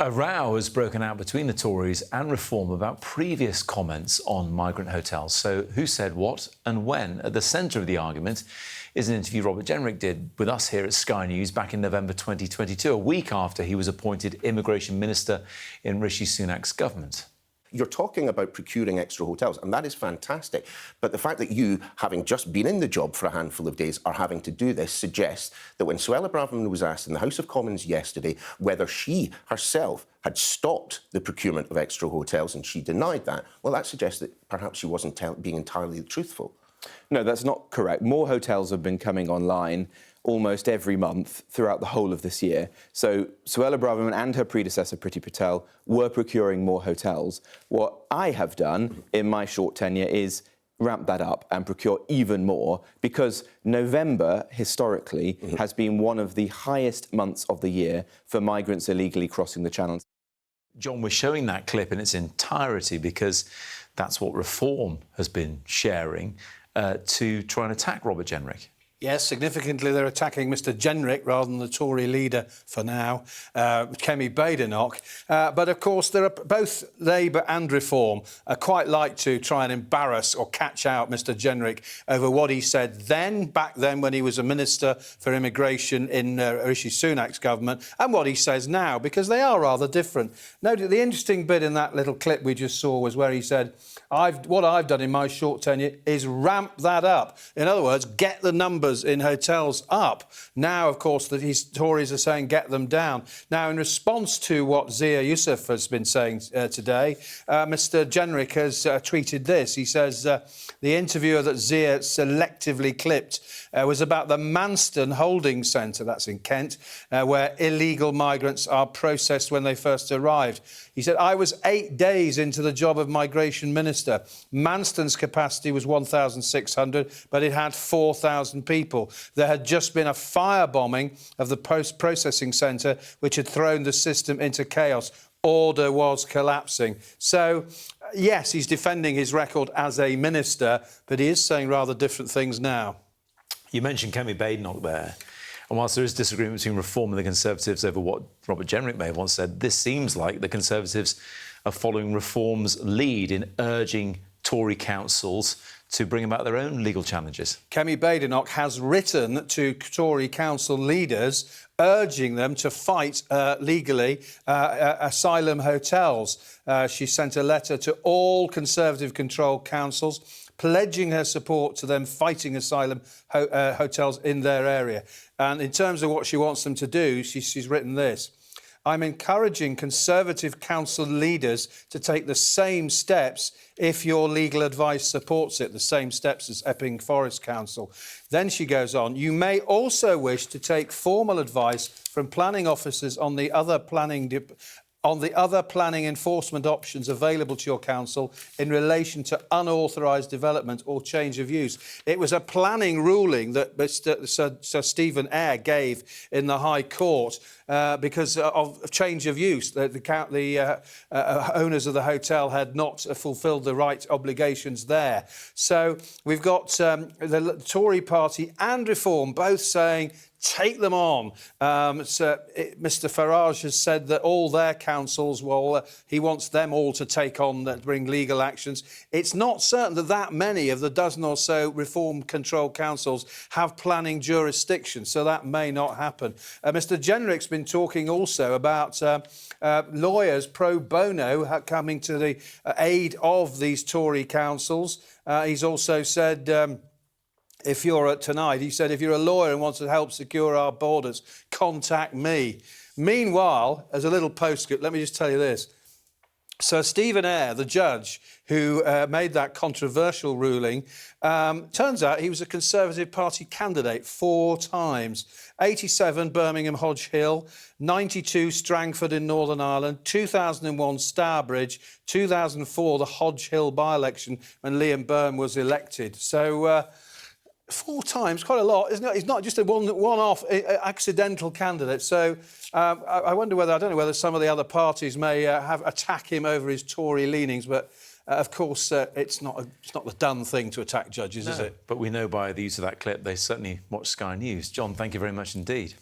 A row has broken out between the Tories and Reform about previous comments on migrant hotels. So who said what and when? At the centre of the argument is an interview Robert Jenrick did with us here at Sky News back in November 2022, a week after he was appointed Immigration Minister in Rishi Sunak's government. You're talking about procuring extra hotels, and that is fantastic. But the fact that you, having just been in the job for a handful of days, are having to do this suggests that when Suella Braverman was asked in the House of Commons yesterday whether she herself had stopped the procurement of extra hotels and she denied that, well, that suggests that perhaps she wasn't being entirely truthful. No, that's not correct. More hotels have been coming online almost every month throughout the whole of this year. So Suella Braverman and her predecessor, Priti Patel, were procuring more hotels. What I have done in my short tenure is ramp that up and procure even more, because November, historically, has been one of the highest months of the year for migrants illegally crossing the Channel. John, we're showing that clip in its entirety because that's what Reform has been sharing to try and attack Robert Jenrick. Yes, significantly, they're attacking Mr Jenrick rather than the Tory leader for now, Kemi Badenoch. But, of course, there are both Labour and Reform quite like to try and embarrass or catch out Mr Jenrick over what he said back then when he was a Minister for Immigration in Rishi Sunak's government, and what he says now, because they are rather different. Note the interesting bit in that little clip we just saw was where he said, what I've done in my short tenure is ramp that up. In other words, get the numbers in hotels up. Now, of course, that Tories are saying get them down. Now, in response to what Zia Youssef has been saying today, Mr Jenrick has tweeted this. He says the interviewer that Zia selectively clipped was about the Manston Holding Centre, that's in Kent, where illegal migrants are processed when they first arrived. He said, I was 8 days into the job of Migration Minister. Manston's capacity was 1,600, but it had 4,000 people. There had just been a firebombing of the post-processing centre, which had thrown the system into chaos. Order was collapsing. So, yes, he's defending his record as a minister, but he is saying rather different things now. You mentioned Kemi Badenoch there. And whilst there is disagreement between Reform and the Conservatives over what Robert Jenrick may have once said, this seems like the Conservatives are following Reform's lead in urging Tory councils to bring about their own legal challenges. Kemi Badenoch has written to Tory council leaders urging them to fight legally asylum hotels. She sent a letter to all Conservative-controlled councils pledging her support to them fighting asylum hotels in their area. And in terms of what she wants them to do, she's written this. I'm encouraging Conservative council leaders to take the same steps if your legal advice supports it, the same steps as Epping Forest Council. Then she goes on, you may also wish to take formal advice from planning officers on the other planning enforcement options available to your council in relation to unauthorised development or change of use. It was a planning ruling that Sir Stephen Eyre gave in the High Court because of change of use. The owners of the hotel had not fulfilled the right obligations there. So we've got the Tory party and Reform both saying take them on. Mr Farage has said that all their councils, he wants them all to take on, bring legal actions. It's not certain that many of the dozen or so Reform-controlled councils have planning jurisdiction, so that may not happen. Mr Jenrick's been talking also about lawyers pro bono coming to the aid of these Tory councils. He's also said... If you're a lawyer and want to help secure our borders, contact me. Meanwhile, as a little postscript, let me just tell you this. Sir Stephen Eyre, the judge who made that controversial ruling, turns out he was a Conservative Party candidate 4 times. 87 Birmingham Hodge Hill, 92 Strangford in Northern Ireland, 2001 Stourbridge, 2004 the Hodge Hill by-election when Liam Byrne was elected. So... 4 times, quite a lot, isn't it? He's not just a one-off accidental candidate. So I don't know whether some of the other parties may attack him over his Tory leanings, but of course it's not the done thing to attack judges, is it? But we know by the use of that clip they certainly watch Sky News. John, thank you very much indeed.